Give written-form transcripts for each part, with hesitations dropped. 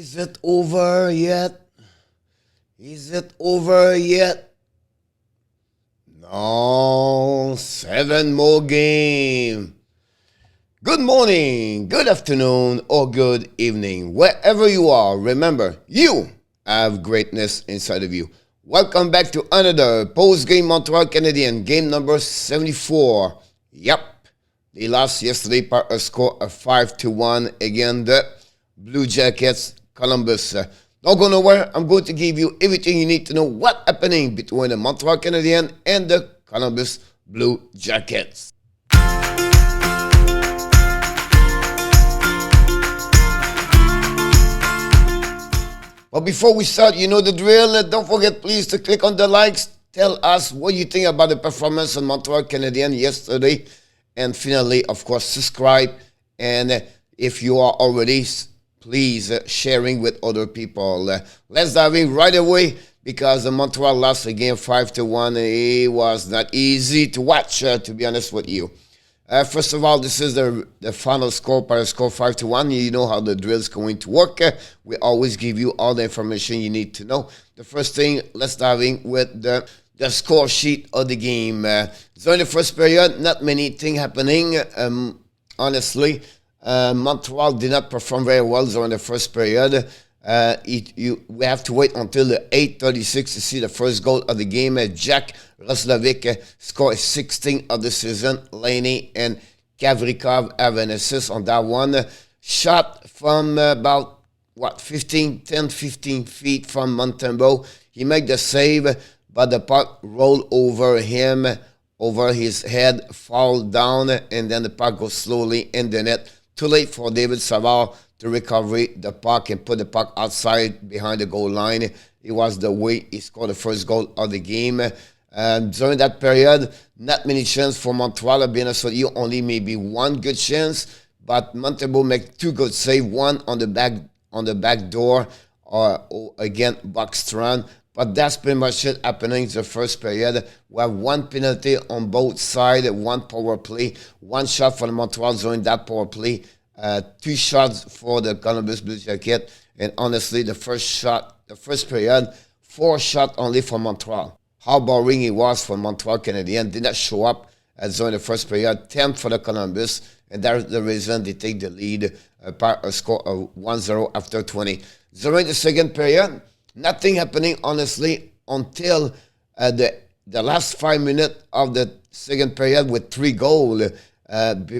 Is it over yet? Is it over yet? No, seven more games. Good morning, good afternoon, or good evening. Wherever you are, remember, you have greatness inside of you. Welcome back to another post-game Montreal Canadiens, game number 74. Yep, they lost yesterday by a score of 5-1 against the Blue Jackets, Columbus. Don't go nowhere. I'm going to give you everything you need to know what's happening between the Montreal Canadiens and the Columbus Blue Jackets. But before we start, you know the drill. Don't forget, please, to click on the likes. Tell us what you think about the performance of Montreal Canadiens yesterday. And finally, of course, subscribe. And if you are already, please sharing with other people. Let's dive in right away because Montreal lost again 5-1. It was not easy to watch, to be honest with you. First of all, this is the final score by a score 5-1. You know how the drill is going to work. We always give you all the information you need to know. The first thing, let's dive in with the score sheet of the game. So in the first period, not many things happening. Honestly, Montreal did not perform very well during the first period. We have to wait until the 8:36 to see the first goal of the game. Jack Roslovic scored 16 of the season. Laine and Kavrikov have an assist on that one. Shot from about 10-15 feet from Montembeault. He made the save, but the puck rolled over him, over his head, fall down, and then the puck goes slowly in the net. Too late for David Savard to recover the puck and put the puck outside behind the goal line. It was the way he scored the first goal of the game. During that period, not many chances for Montreal. Being honest with you, only maybe one good chance. But Montembeault made two good saves. One on the back door, or again Buckstrand. But that's pretty much it happening in the first period. We have one penalty on both sides, one power play, one shot for the Montreal during that power play, two shots for the Columbus Blue Jackets. And honestly, the first period, 4 shots only for Montreal. How boring it was for Montreal Canadiens. Did not show up during the first period. 10 for the Columbus. And that's the reason they take the lead by a score of 1-0 after 20. During the second period, nothing happening, honestly, until the last 5 minutes of the second period with 3 goals.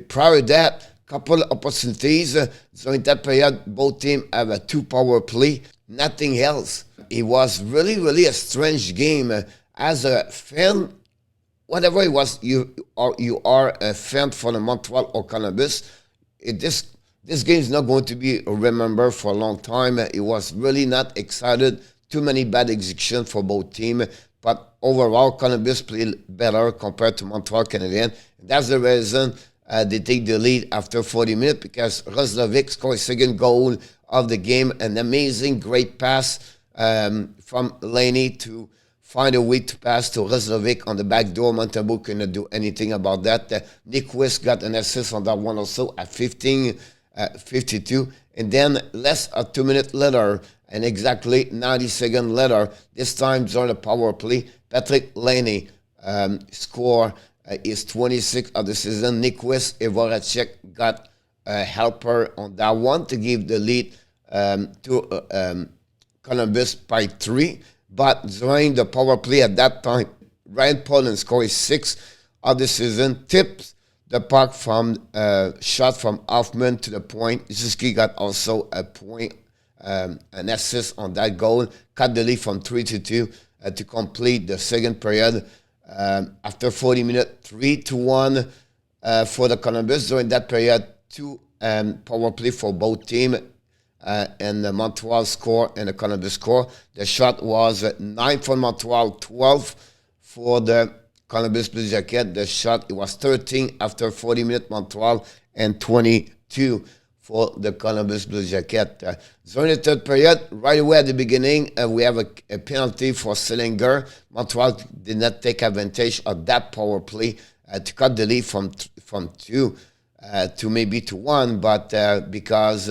Prior to that, couple of opportunities. During that period, both teams have a 2 power play. Nothing else. It was really, really a strange game. As a fan, whatever it was, you are a fan for the Montreal or Columbus, this game is not going to be remembered for a long time. It was really not excited. Too many bad executions for both teams. But overall, Columbus played better compared to Montreal Canadiens. That's the reason they take the lead after 40 minutes because Roslovic scored his second goal of the game. An amazing, great pass from Laine to find a way to pass to Roslovic on the back door. Montembeault couldn't do anything about that. Nyquist got an assist on that one also at 52. And then less than 2 minutes later, and exactly 90 seconds later, this time during the power play, Patrik Laine scored his 26th of the season. Nyquist and Voracek got a helper on that one to give the lead to Columbus by 3. But during the power play at that time, Ryan Poland scored his 6th of the season, tipped the puck from shot from Hoffman to the point. Ziski got also a point, an assist on that goal. Cut the lead from 3-2 to complete the second period. After 40 minutes, 3-1 for the Columbus. During that period, 2 power play for both teams. And the Montreal score and the Columbus score. The shot was 9 for Montreal, 12 for the Columbus Blue Jackets. The shot, it was 13 after 40 minutes Montreal and 22 for the Columbus Blue Jackets. During the third period, right away at the beginning, we have a penalty for Sillinger. Montreal did not take advantage of that power play to cut the lead from 2 to maybe to 1, but because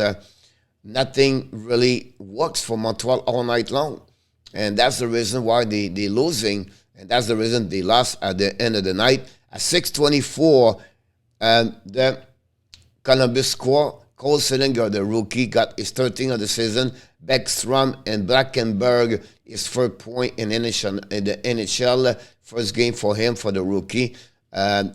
nothing really works for Montreal all night long. And that's the reason why they're losing. And that's the reason they lost at the end of the night. At 6:24, the Columbus score. Cole Sillinger, the rookie, got his 13th of the season. Beckstrom and Blankenburg, his first point in the NHL. First game for him, for the rookie. To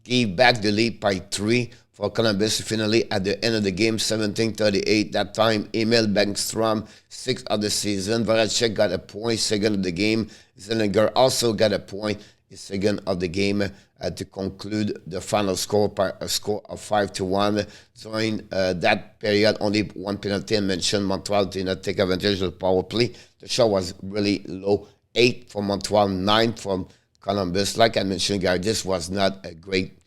give back the lead by 3 for Columbus. Finally, at the end of the game, 17:38. That time, Emil Beckstrom, 6th of the season. Voracek got a point, 2nd of the game. Sillinger also got a point, his 2nd of the game, to conclude the final score by a score of 5-1. During that period, only one penalty mentioned. Montreal did not take advantage of the power play. The shot was really low. 8 for Montreal, 9 from Columbus. Like I mentioned, guys, this was not a great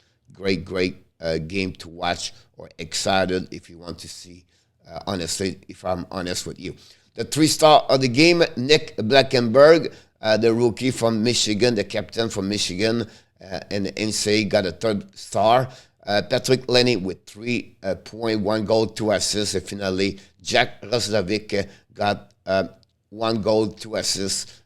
game to watch or excited if you want to see, honestly, if I'm honest with you. The 3-star of the game, Nick Blankenburg, the rookie from Michigan, the captain from Michigan, and the NCAA got a 3rd star. Patrik Laine with 3 points, 1 goal, 2 assists. And finally, Jack Roslovic got 1 goal, 2 assists,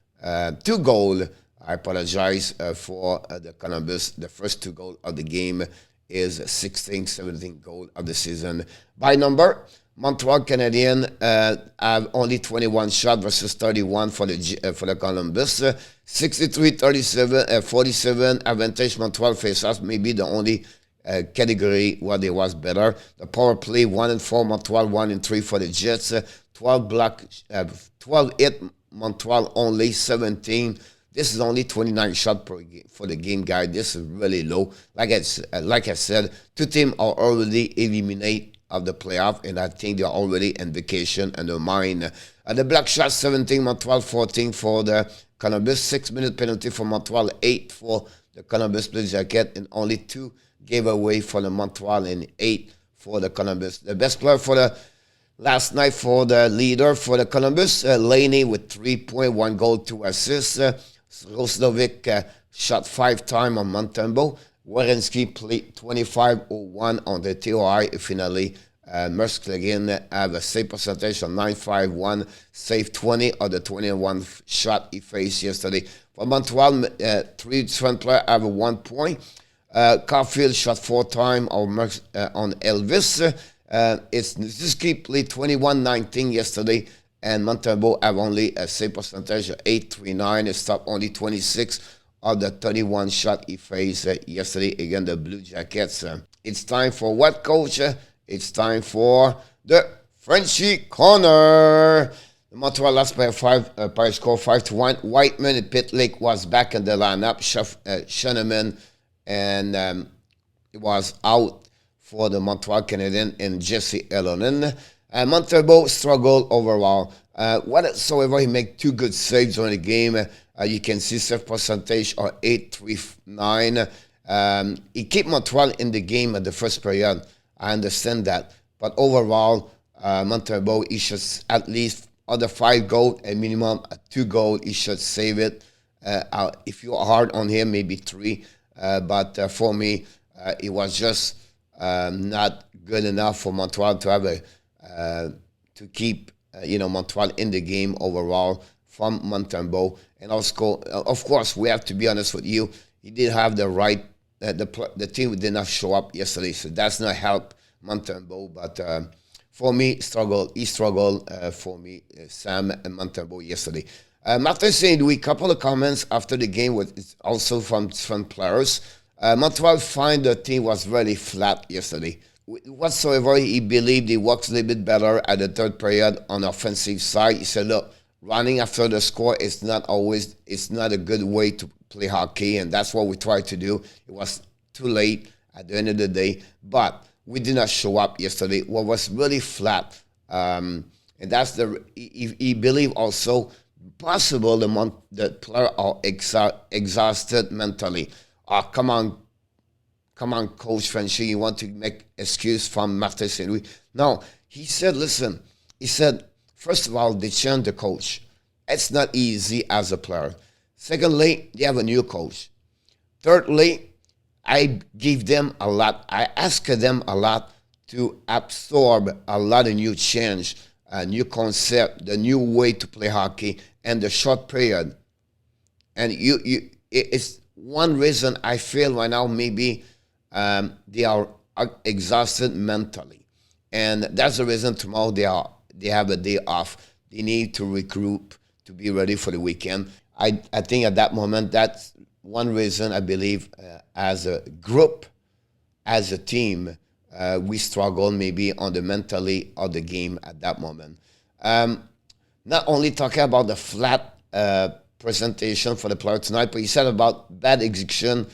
2 goals. I apologize for the Columbus. The first 2 goals of the game is 16th, 17th goal of the season. By number, Montreal Canadiens have only 21 shots versus 31 for the Columbus. 63-37, 47 advantage Montreal face-offs, maybe the only category where they was better. The power play 1-4 Montreal, 1-3 for the Jets. 12 hit Montreal only 17. This is only 29 shots per game for the game, guys. This is really low. Like I said, 2 teams are already eliminated of the playoff, and I think they're already in vacation and their mind. The black shot 17, Montreal 14 for the Columbus. 6-minute penalty for Montreal, 8 for the Columbus Blue Jacket, and only 2 gave away for the Montreal and 8 for the Columbus. The best player for the last night for the leader for the Columbus, Laine with 3 points, 1 goal, 2 assists. Roslovic shot 5 times on Montembeault. Werenski played 25-01 on the TOI. Finally, Merzlikins have a save percentage of 9.51, saved 20 of the 21 shot he faced yesterday. For Montreal, 3 different players have 1 point. Caulfield shot 4 times on Elvis. Merzlikins played 21-19 yesterday, and Montembeault have only a save percentage of 8.39. It stopped only 26 of the 31 shot he faced yesterday against the Blue Jackets. It's time for what, coach? It's time for the Frenchy Corner. The Montreal lost by a score 5-1. Whiteman and Pitlick was back in the lineup. Schoenemann and it was out for the Montreal Canadiens, and Jesse Elonen. Montembeault struggled overall. Whatsoever, he made 2 good saves during the game. You can see save percentage of 8.39. He kept Montreal in the game at the first period. I understand that. But overall, Montembeault, he should at least other 5 goals, a minimum 2 goals. He should save it. If you're hard on him, maybe 3. But for me, it was just not good enough for Montreal to have to keep Montreal in the game overall from Montembeault. And also, of course, we have to be honest with you. He did have the right. The team did not show up yesterday, so that's not help Montembeault. But for me, he struggled for me, Sam and Montembeault yesterday. Martin St. Louis, couple of comments after the game with also from players. Montreal find the team was really flat yesterday. Whatsoever, he believed he works a little bit better at the 3rd period on the offensive side. He said, look, running after the score is not a good way to play hockey, and that's what we tried to do. It was too late at the end of the day, but we did not show up yesterday. What was really flat, and that's he believed also possible the player are exhausted mentally. Come on, Coach Frenchy, you want to make excuse from Martin St. Louis? No, he said, listen, first of all, they changed the coach. It's not easy as a player. Secondly, they have a new coach. Thirdly, I give them a lot. I ask them a lot to absorb a lot of new change. a new concept, the new way to play hockey, and the short period. And it's one reason I feel right now maybe they are exhausted mentally, and that's the reason tomorrow they have a day off. They need to regroup to be ready for the weekend. I think at that moment that's one reason I believe as a group, as a team, we struggle maybe on the mentally of the game at that moment. Not only talking about the flat presentation for the player tonight, but he said about bad execution,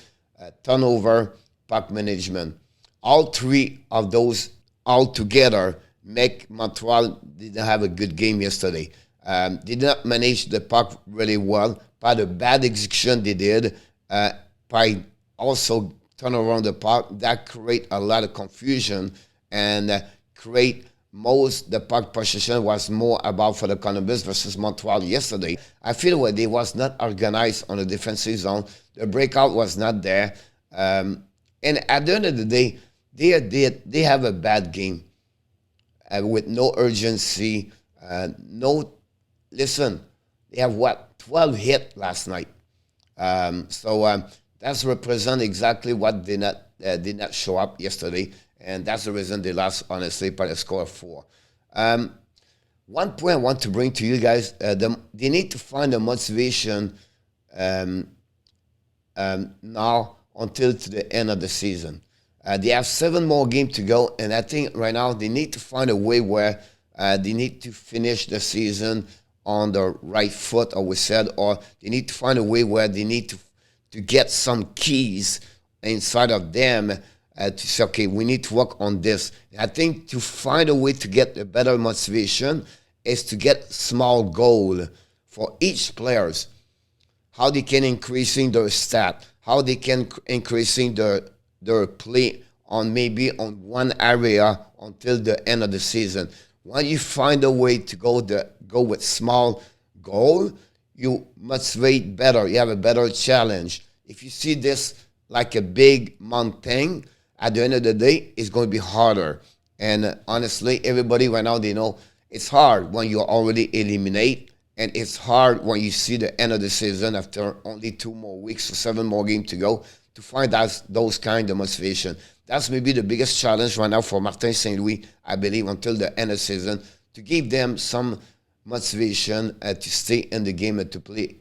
turnover, puck management. All three of those all together make Montreal didn't have a good game yesterday. Did not manage the puck really well. By the bad execution they did, by also turn around the puck, that create a lot of confusion and create most the puck possession was more about for the Columbus versus Montreal yesterday. I feel where they was not organized on the defensive zone. The breakout was not there. And at the end of the day, they have a bad game with no urgency. Listen, they have what, 12 hit last night. So that's represent exactly what did not show up yesterday. And that's the reason they lost, honestly, by a score of 4. One point I want to bring to you guys, they need to find a motivation now until to the end of the season. They have 7 more games to go, and I think right now they need to find a way where they need to finish the season on the right foot, or we said, or they need to find a way where they need to get some keys inside of them to say, okay, we need to work on this. I think to find a way to get a better motivation is to get small goal for each players, how they can increasing their stat, how they can increasing their play on maybe on one area until the end of the season. When you find a way to go with small goal, you motivate better. You have a better challenge. If you see this like a big mountain, at the end of the day, it's going to be harder. And honestly, everybody right now, they know it's hard when you already eliminate, and it's hard when you see the end of the season after only 2 more weeks or 7 more games to go to find out those kind of motivation. That's maybe the biggest challenge right now for Martin St. Louis, I believe, until the end of the season, to give them some motivation to stay in the game and to play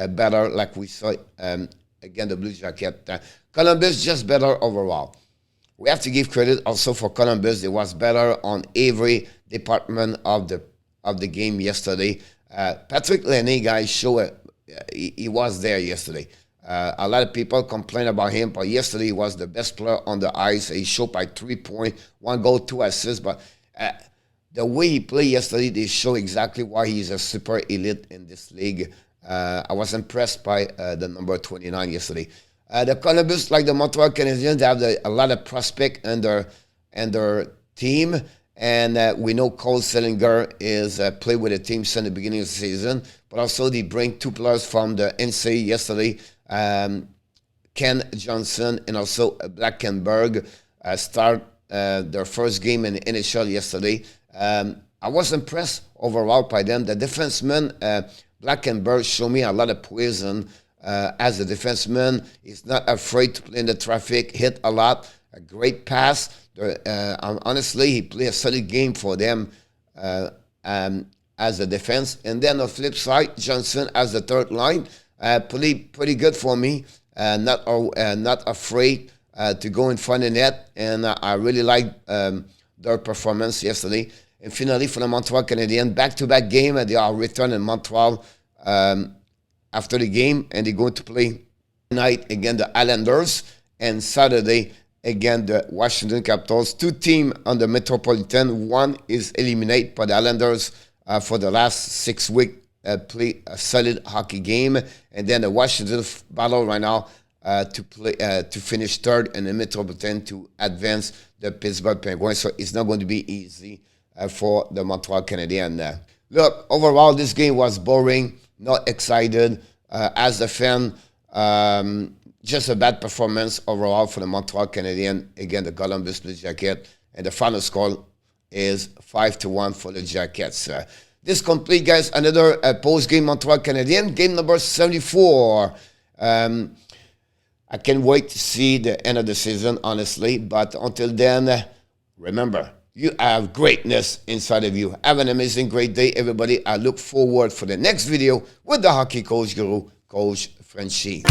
better, like we saw again the Blue Jacket. Columbus just better overall. We have to give credit also for Columbus. They was better on every department of the game yesterday. Patrik Laine, guys, show it. He was there yesterday. A lot of people complain about him, but yesterday he was the best player on the ice. He showed by 3 points, 1 goal, 2 assists. But the way he played yesterday, they show exactly why he's a super elite in this league. I was impressed by the number 29 yesterday. The Columbus, like the Montreal Canadiens, they have a lot of prospect in their team. And we know Cole Sillinger is played with the team since the beginning of the season. But also they bring 2 players from the NCAA yesterday. Ken Johnson and also Blankenburg start their first game in the NHL yesterday. I was impressed overall by them. The defenseman, Blankenburg, showed me a lot of poison. As a defenseman, he's not afraid to play in the traffic, hit a lot, a great pass. Honestly, he played a solid game for them as a defense. And then on the flip side, Johnson as the third line, pretty good for me. Not afraid to go in front of the net, and I really liked their performance yesterday. And finally, for the Montreal Canadiens, back-to-back game, they are returned in Montreal after the game, and they're going to play tonight against the Islanders, and Saturday against the Washington Capitals. 2 teams on the Metropolitan. One is eliminated, but the Islanders for the last 6 weeks play a solid hockey game, and then the Washington battle right now to finish third in the Metropolitan to advance the Pittsburgh Penguins. So it's not going to be easy for the Montreal Canadiens. Look, overall, this game was boring, not excited. As a fan, just a bad performance overall for the Montreal Canadiens against the Columbus Blue Jacket. And the final score, is 5-1 for the Jackets. This complete, guys, another post-game Montreal Canadiens, game number 74. I can't wait to see the end of the season, honestly. But until then, remember, you have greatness inside of you. Have an amazing, great day, everybody. I look forward for the next video with the hockey coach guru, Coach FRENCHY.